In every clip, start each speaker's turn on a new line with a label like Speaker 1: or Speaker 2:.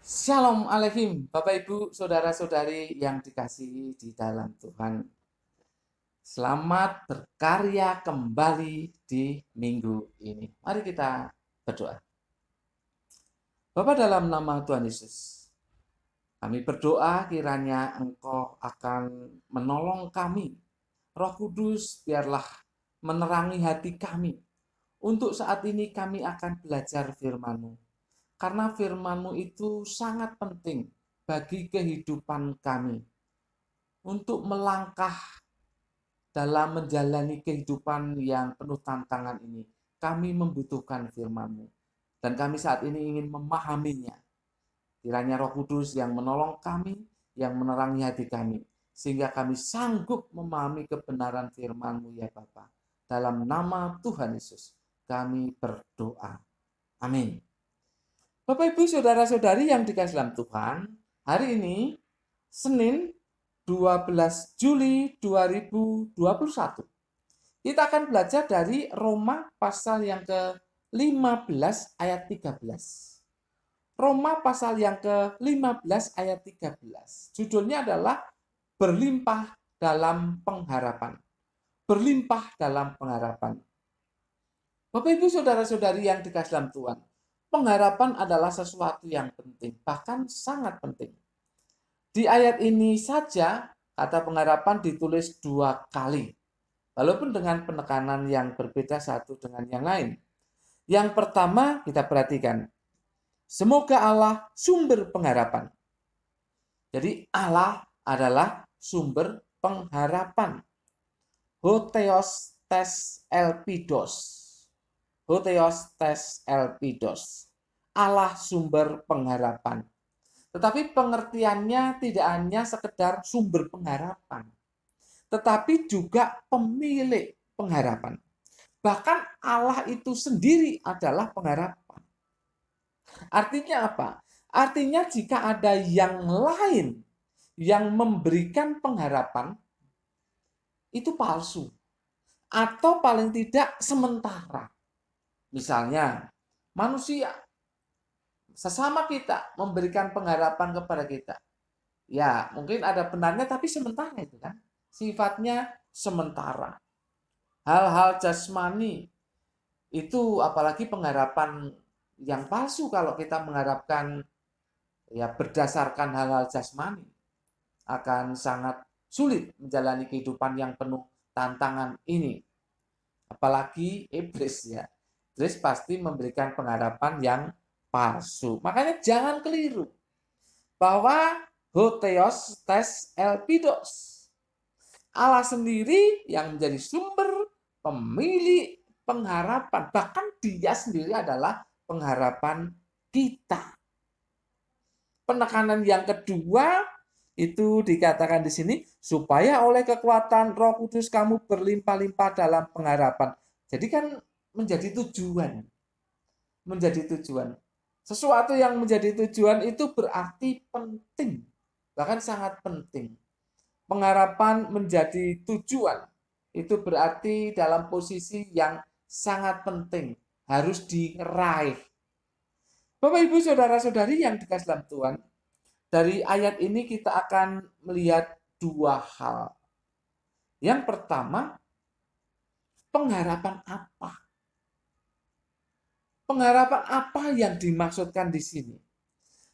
Speaker 1: Shalom Aleihim, Bapak Ibu, Saudara-saudari yang dikasihi di dalam Tuhan. Selamat berkarya kembali di minggu ini. Mari kita berdoa. Bapa, dalam nama Tuhan Yesus, kami berdoa kiranya Engkau akan menolong kami. Roh Kudus, biarlah menerangi hati kami. Untuk saat ini kami akan belajar firman-Mu. Karena firman-Mu itu sangat penting bagi kehidupan kami. Untuk melangkah dalam menjalani kehidupan yang penuh tantangan ini, kami membutuhkan firman-Mu. Dan kami saat ini ingin memahaminya. Kiranya Roh Kudus yang menolong kami, yang menerangi hati kami, sehingga kami sanggup memahami kebenaran firman-Mu ya Bapa. Dalam nama Tuhan Yesus, kami berdoa. Amin. Bapak Ibu Saudara-saudari yang dikasihi dalam Tuhan, hari ini Senin 12 Juli 2021. Kita akan belajar dari Roma pasal yang ke-15 ayat 13. Roma pasal yang ke-15 ayat 13. Judulnya adalah berlimpah dalam pengharapan. Berlimpah dalam pengharapan. Bapak Ibu Saudara-saudari yang dikasihi dalam Tuhan, pengharapan adalah sesuatu yang penting, bahkan sangat penting. Di ayat ini saja kata pengharapan ditulis 2 kali, walaupun dengan penekanan yang berbeda satu dengan yang lain. Yang pertama kita perhatikan, semoga Allah sumber pengharapan. Jadi Allah adalah sumber pengharapan. Hotheos tes elpidos. Hotheos tes elpidos. Allah sumber pengharapan. Tetapi pengertiannya tidak hanya sekedar sumber pengharapan, tetapi juga pemilik pengharapan. Bahkan Allah itu sendiri adalah pengharapan. Artinya apa? Artinya jika ada yang lain yang memberikan pengharapan, itu palsu. Atau paling tidak sementara. Misalnya, manusia sesama kita memberikan pengharapan kepada kita. Ya, mungkin ada benarnya tapi sementara itu kan. Sifatnya sementara. Hal-hal jasmani itu apalagi pengharapan yang palsu kalau kita mengharapkan ya berdasarkan hal-hal jasmani akan sangat sulit menjalani kehidupan yang penuh tantangan ini. Apalagi iblis ya. Iblis pasti memberikan pengharapan yang palsu. Makanya jangan keliru bahwa hotheos tes elpidos. Allah sendiri yang menjadi sumber pemilik pengharapan. Bahkan dia sendiri adalah pengharapan kita. Penekanan yang kedua itu dikatakan di sini, supaya oleh kekuatan Roh Kudus kamu berlimpah-limpah dalam pengharapan. Jadi kan menjadi tujuan. Menjadi tujuan. Sesuatu yang menjadi tujuan itu berarti penting. Bahkan sangat penting. Pengharapan menjadi tujuan. Itu berarti dalam posisi yang sangat penting. Harus diraih. Bapak Ibu Saudara-saudari yang dikasihi dalam Tuhan, dari ayat ini kita akan melihat 2 hal. Yang pertama, pengharapan apa? Pengharapan apa yang dimaksudkan di sini?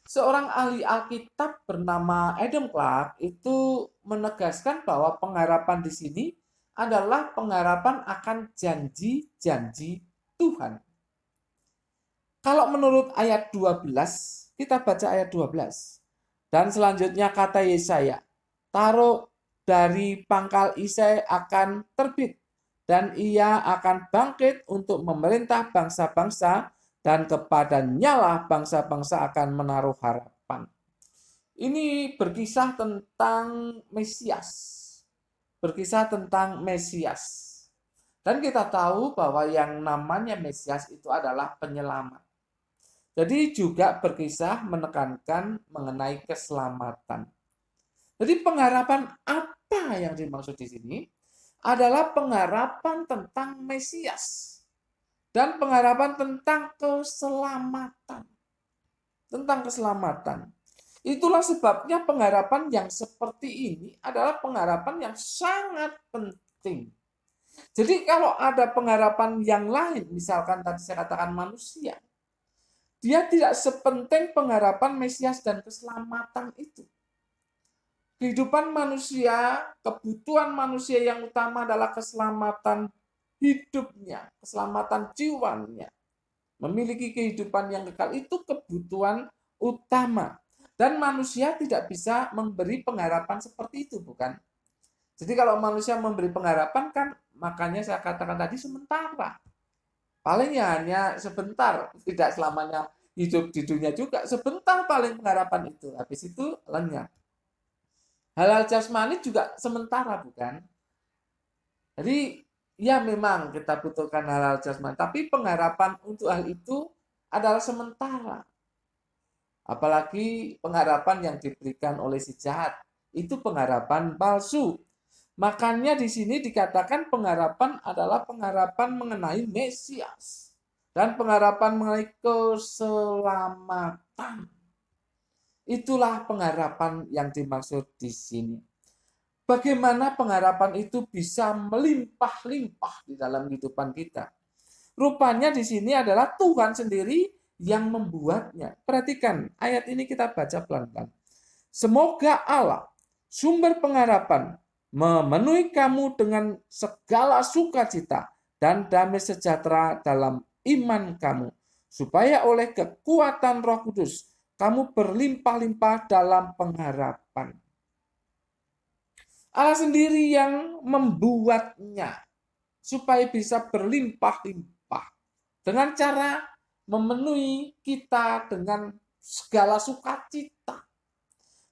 Speaker 1: Seorang ahli Alkitab bernama Adam Clark itu menegaskan bahwa pengharapan di sini adalah pengharapan akan janji-janji Tuhan. Kalau menurut ayat 12, kita baca ayat 12. Dan selanjutnya kata Yesaya, taruh dari pangkal Isai akan terbit, dan ia akan bangkit untuk memerintah bangsa-bangsa, dan kepadanya lah bangsa-bangsa akan menaruh harapan. Ini berkisah tentang Mesias. Berkisah tentang Mesias. Dan kita tahu bahwa yang namanya Mesias itu adalah penyelamat. Jadi juga berkisah menekankan mengenai keselamatan. Jadi pengharapan apa yang dimaksud di sini adalah pengharapan tentang Mesias dan pengharapan tentang keselamatan. tentang keselamatan. Itulah sebabnya pengharapan yang seperti ini adalah pengharapan yang sangat penting. Jadi kalau ada pengharapan yang lain, misalkan tadi saya katakan manusia, dia tidak sepenting pengharapan Mesias dan keselamatan itu. Kehidupan manusia, kebutuhan manusia yang utama adalah keselamatan hidupnya, keselamatan jiwanya. Memiliki kehidupan yang kekal itu kebutuhan utama. Dan manusia tidak bisa memberi pengharapan seperti itu, bukan? Jadi kalau manusia memberi pengharapan kan, makanya saya katakan tadi sementara. Paling ya hanya sebentar, tidak selamanya hidup di dunia juga. Sebentar paling pengharapan itu, habis itu lenyap. Hal-hal jasmani juga sementara, bukan? Jadi ya memang kita butuhkan hal-hal jasmani, tapi pengharapan untuk hal itu adalah sementara. Apalagi pengharapan yang diberikan oleh si jahat, itu pengharapan palsu. Makanya di sini dikatakan pengharapan adalah pengharapan mengenai Mesias dan pengharapan mengenai keselamatan. Itulah pengharapan yang dimaksud di sini. Bagaimana pengharapan itu bisa melimpah-limpah di dalam kehidupan kita? Rupanya di sini adalah Tuhan sendiri yang membuatnya. Perhatikan, ayat ini kita baca pelan-pelan. Semoga Allah, sumber pengharapan, memenuhi kamu dengan segala sukacita dan damai sejahtera dalam iman kamu, supaya oleh kekuatan Roh Kudus kamu berlimpah-limpah dalam pengharapan. Allah sendiri yang membuatnya supaya bisa berlimpah-limpah dengan cara memenuhi kita dengan segala sukacita,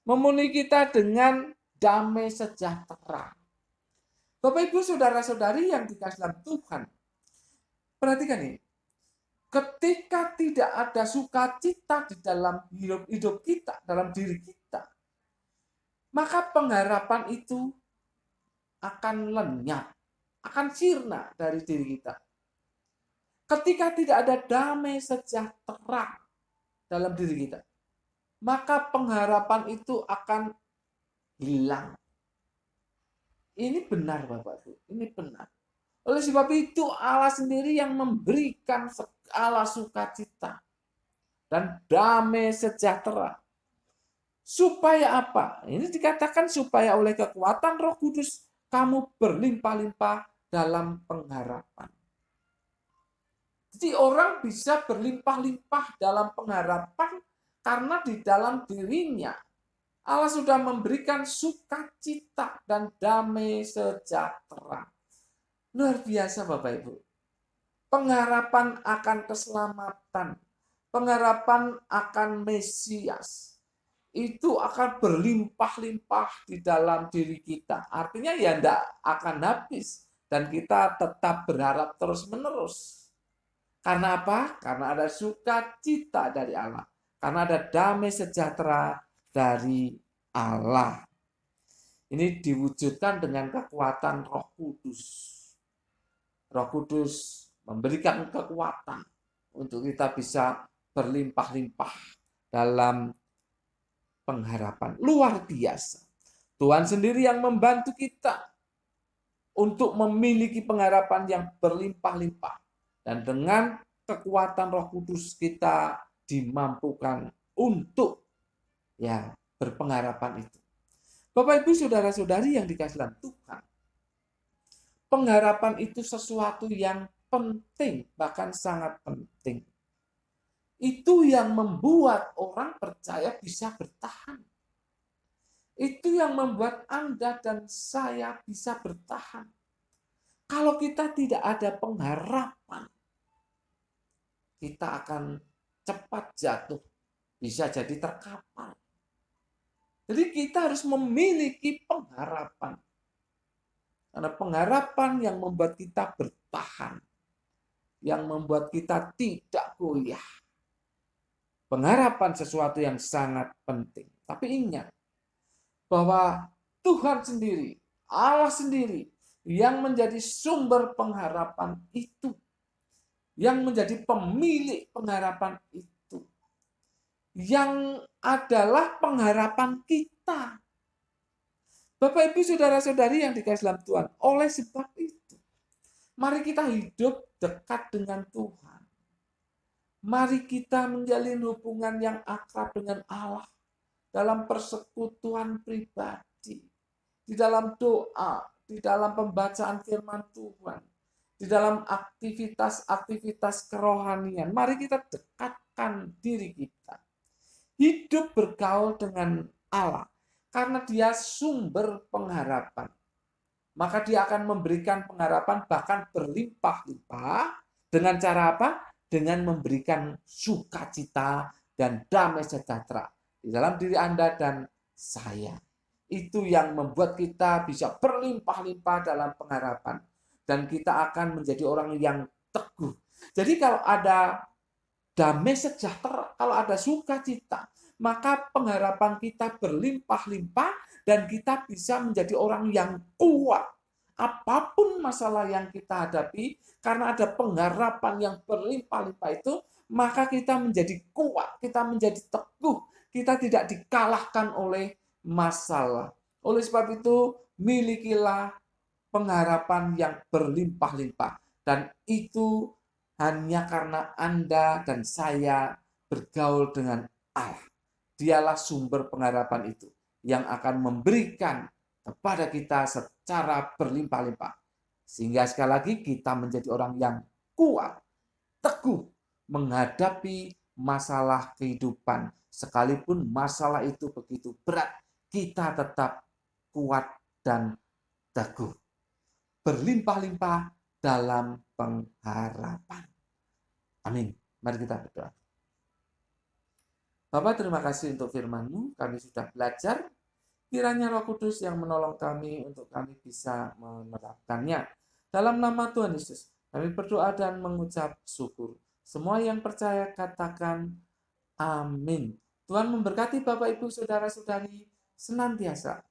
Speaker 1: memenuhi kita dengan damai sejahtera. Bapak Ibu saudara-saudari yang dikasihi dalam Tuhan, perhatikan ini. Ketika tidak ada sukacita di dalam hidup kita, dalam diri kita, maka pengharapan itu akan lenyap, akan sirna dari diri kita. Ketika tidak ada damai sejahtera dalam diri kita, maka pengharapan itu akan hilang. Ini benar Bapak Ibu, ini benar. Oleh sebab itu Allah sendiri yang memberikan segala sukacita dan damai sejahtera. Supaya apa? Ini dikatakan supaya oleh kekuatan Roh Kudus kamu berlimpah-limpah dalam pengharapan. Jadi orang bisa berlimpah-limpah dalam pengharapan karena di dalam dirinya Allah sudah memberikan sukacita dan damai sejahtera. Luar biasa Bapak Ibu. Pengharapan akan keselamatan, pengharapan akan Mesias, itu akan berlimpah-limpah di dalam diri kita. Artinya ya tidak akan habis. Dan kita tetap berharap terus-menerus. Karena apa? Karena ada sukacita dari Allah. Karena ada damai sejahtera dari Allah. Ini diwujudkan dengan kekuatan Roh Kudus. Roh Kudus memberikan kekuatan untuk kita bisa berlimpah-limpah dalam pengharapan. Luar biasa. Tuhan sendiri yang membantu kita untuk memiliki pengharapan yang berlimpah-limpah. Dan dengan kekuatan Roh Kudus kita dimampukan untuk ya berpengharapan itu. Bapak Ibu saudara-saudari yang dikasihi dalam Tuhan, pengharapan itu sesuatu yang penting, bahkan sangat penting. Itu yang membuat orang percaya bisa bertahan. Itu yang membuat Anda dan saya bisa bertahan. Kalau kita tidak ada pengharapan, kita akan cepat jatuh, bisa jadi terkapar. Jadi kita harus memiliki pengharapan. Karena pengharapan yang membuat kita bertahan, yang membuat kita tidak goyah. Pengharapan sesuatu yang sangat penting. Tapi ingat bahwa Tuhan sendiri, Allah sendiri yang menjadi sumber pengharapan itu, yang menjadi pemilik pengharapan itu. yang adalah pengharapan kita. Bapak, Ibu, saudara-saudari yang dikasihi dalam Tuhan, oleh sebab itu, mari kita hidup dekat dengan Tuhan. Mari kita menjalin hubungan yang akrab dengan Allah dalam persekutuan pribadi, di dalam doa, di dalam pembacaan firman Tuhan, di dalam aktivitas-aktivitas kerohanian. Mari kita dekatkan diri kita. Hidup bergaul dengan Allah, karena Dia sumber pengharapan. Maka Dia akan memberikan pengharapan bahkan berlimpah-limpah. Dengan cara apa? Dengan memberikan sukacita dan damai sejahtera di dalam diri Anda dan saya. Itu yang membuat kita bisa berlimpah-limpah dalam pengharapan. Dan kita akan menjadi orang yang teguh. Jadi kalau ada damai sejahtera, kalau ada sukacita, maka pengharapan kita berlimpah-limpah dan kita bisa menjadi orang yang kuat. Apapun masalah yang kita hadapi, karena ada pengharapan yang berlimpah-limpah itu, maka kita menjadi kuat, kita menjadi teguh, kita tidak dikalahkan oleh masalah. Oleh sebab itu, milikilah pengharapan yang berlimpah-limpah. Dan itu hanya karena Anda dan saya bergaul dengan Allah. Dialah sumber pengharapan itu yang akan memberikan kepada kita secara berlimpah-limpah. Sehingga sekali lagi kita menjadi orang yang kuat, teguh menghadapi masalah kehidupan. Sekalipun masalah itu begitu berat, kita tetap kuat dan teguh. Berlimpah-limpah dalam pengharapan. Amin. Mari kita berdoa. Bapak, terima kasih untuk firman-Mu. Kami sudah belajar. Kiranya Roh Kudus yang menolong kami untuk kami bisa menerapkannya. Dalam nama Tuhan Yesus, kami berdoa dan mengucap syukur. Semua yang percaya katakan amin. Tuhan memberkati Bapak, Ibu, Saudara-saudari senantiasa